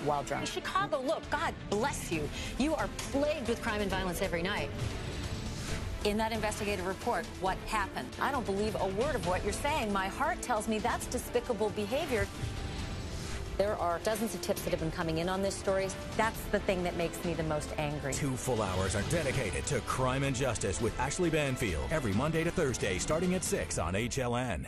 while drunk. Chicago, look, God bless you. You are plagued with crime and violence every night. In that investigative report, what happened? I don't believe a word of what you're saying. My heart tells me that's despicable behavior. There are dozens of tips that have been coming in on this story. That's the thing that makes me the most angry. 2 full hours are dedicated to crime and justice with Ashley Banfield every Monday to Thursday starting at 6 on HLN.